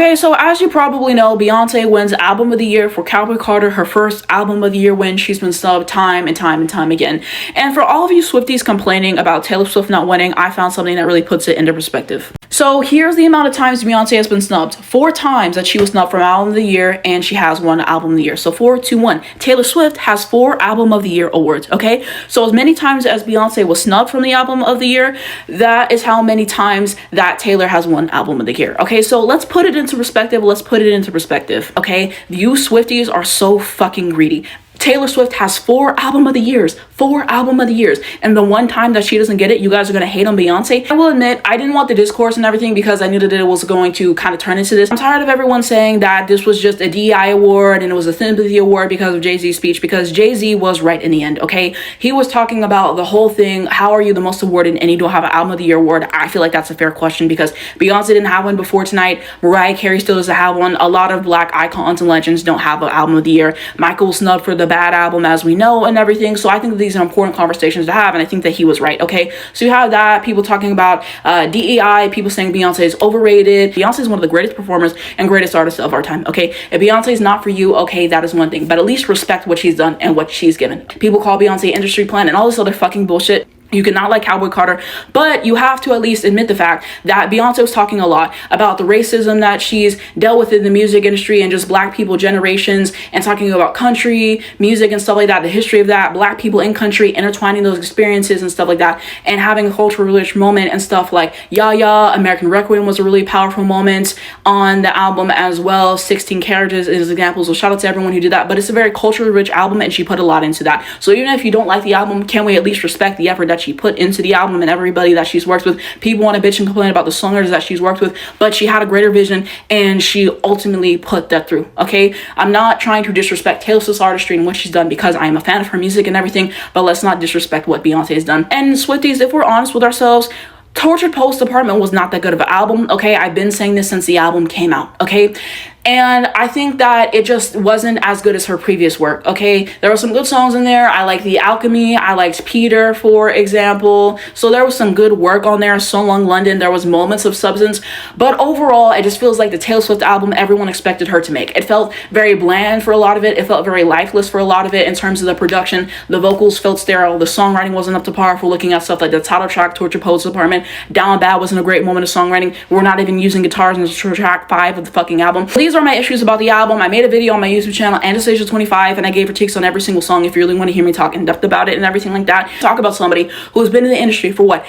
Okay, so as you probably know, Beyonce wins Album of the Year for Cowboy Carter, her first Album of the Year win. She's been snubbed time and time and time again. And for all of you Swifties complaining about Taylor Swift not winning, I found something that really puts it into perspective. So here's the amount of times Beyonce has been snubbed. 4 times that she was snubbed from Album of the Year, and she has won Album of the Year. So 4 to 1. Taylor Swift has 4 Album of the Year awards, okay? So as many times as Beyonce was snubbed from the Album of the Year, that is how many times that Taylor has won Album of the Year, okay? So let's put it into perspective. Let's put it into perspective, okay? You Swifties are so fucking greedy. Taylor Swift has 4 Album of the Years, 4 Album of the Years, and the one time that she doesn't get it, you guys are gonna hate on Beyonce. I will admit, I didn't want the discourse and everything because I knew that it was going to kind of turn into this. I'm tired of everyone saying that this was just a DEI award and it was a sympathy award because of Jay-Z's speech, because Jay-Z was right in the end, okay? He was talking about the whole thing, how are you the most awarded and you don't have an Album of the Year award? I feel like that's a fair question because Beyonce didn't have one before tonight, Mariah Carey still doesn't have one, a lot of black icons and legends don't have an Album of the Year. Michael snubbed for the Bad album, as we know, and everything. So I think that these are important conversations to have, and I think that he was right, okay? So you have that, people talking about DEI, people saying Beyonce is overrated. Beyonce is one of the greatest performers and greatest artists of our time, okay? If Beyonce is not for you, okay, that is one thing, but at least respect what she's done and what she's given. People call Beyonce industry plant and all this other fucking bullshit. You cannot like Cowboy Carter, but you have to at least admit the fact that Beyonce was talking a lot about the racism that she's dealt with in the music industry and just black people generations, and talking about country music and stuff like that, the history of that, black people in country, intertwining those experiences and stuff like that, and having a culturally rich moment and stuff like Ya Ya, American Requiem was a really powerful moment on the album as well. 16 Carriages is examples, so shout out to everyone who did that, but it's a very culturally rich album and she put a lot into that. So even if you don't like the album, can we at least respect the effort that she put into the album and everybody that she's worked with? People want to bitch and complain about the songwriters that she's worked with, but she had a greater vision and she ultimately put that through, okay? I'm not trying to disrespect Taylor Swift's artistry and what she's done because I am a fan of her music and everything, but let's not disrespect what Beyonce has done. And Swifties, if we're honest with ourselves, Tortured Poets Department was not that good of an album, okay? I've been saying this since the album came out, okay? And I think that it just wasn't as good as her previous work, okay? There were some good songs in there. I like The Alchemy. I liked Peter, for example. So there was some good work on there. So Long London, there was moments of substance. But overall, it just feels like the Taylor Swift album everyone expected her to make. It felt very bland for a lot of it. It felt very lifeless for a lot of it in terms of the production. The vocals felt sterile. The songwriting wasn't up to par for looking at stuff like the title track, Tortured Poets Department. Down Bad wasn't a great moment of songwriting. We're not even using guitars in track 5 of the fucking album. These are my issues about the album. I made a video on my YouTube channel, Anastasia25, and I gave critiques on every single song if you really want to hear me talk in depth about it and everything like that. Talk about somebody who's been in the industry for what,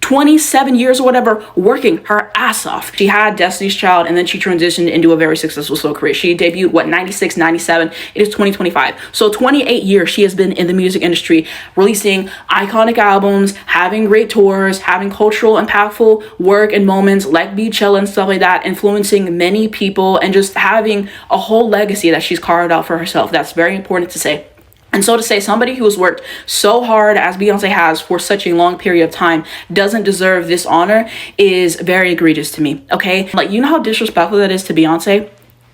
27 years or whatever, working her ass off. She had Destiny's Child and then she transitioned into a very successful solo career. She debuted, what, 96, 97? It is 2025. So 28 years she has been in the music industry, releasing iconic albums, having great tours, having cultural, impactful work and moments like Beachella and stuff like that, influencing many people and just having a whole legacy that she's carved out for herself. That's very important to say. And so to say somebody who has worked so hard as Beyonce has for such a long period of time doesn't deserve this honor is very egregious to me, okay? Like, you know how disrespectful that is to Beyonce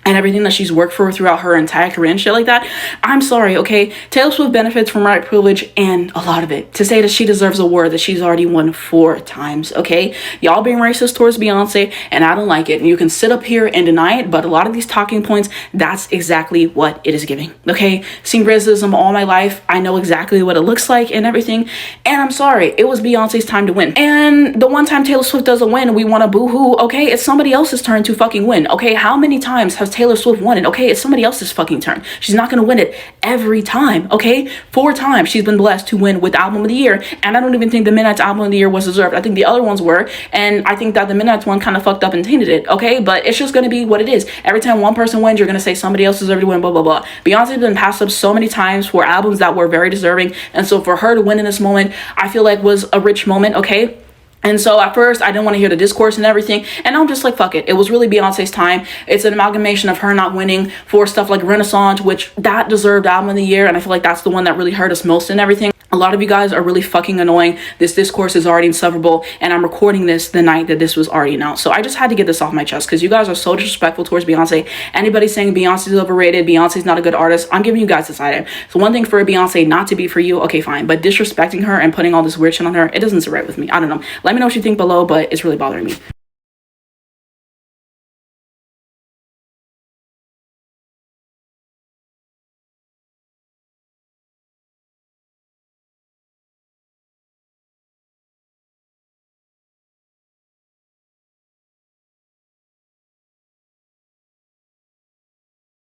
and everything that she's worked for throughout her entire career and shit like that? I'm sorry, okay? Taylor Swift benefits from white privilege and a lot of it. To say that she deserves a award that she's already won 4 times, okay? Y'all being racist towards Beyonce, and I don't like it. And you can sit up here and deny it, but a lot of these talking points, that's exactly what it is giving, okay? Seen racism all my life. I know exactly what it looks like and everything. And I'm sorry, it was Beyonce's time to win. And the one time Taylor Swift doesn't win, we want to boo-hoo, okay? It's somebody else's turn to fucking win, okay? How many times has Taylor Swift won it? Okay, it's somebody else's fucking turn. She's not gonna win it every time, okay? 4 times she's been blessed to win with Album of the Year, and I don't even think the Midnight's Album of the Year was deserved. I think the other ones were, and I think that the Midnight's one kind of fucked up and tainted it, okay? But it's just gonna be what it is. Every time one person wins, you're gonna say somebody else deserved to win, blah, blah, blah. Beyonce's been passed up so many times for albums that were very deserving, and so for her to win in this moment, I feel like was a rich moment, okay? And so at first I didn't want to hear the discourse and everything, and I'm just like, fuck it. It was really Beyonce's time. It's an amalgamation of her not winning for stuff like Renaissance, which that deserved Album of the Year, and I feel like that's the one that really hurt us most and everything. A lot of you guys are really fucking annoying. This discourse is already insufferable, and I'm recording this the night that this was already announced. So I just had to get this off my chest because you guys are so disrespectful towards Beyonce. Anybody saying Beyonce's overrated, Beyonce's not a good artist, I'm giving you guys this item. So one thing for Beyonce not to be for you, okay, fine. But disrespecting her and putting all this weird shit on her, it doesn't sit right with me. I don't know. Let me know what you think below, but it's really bothering me.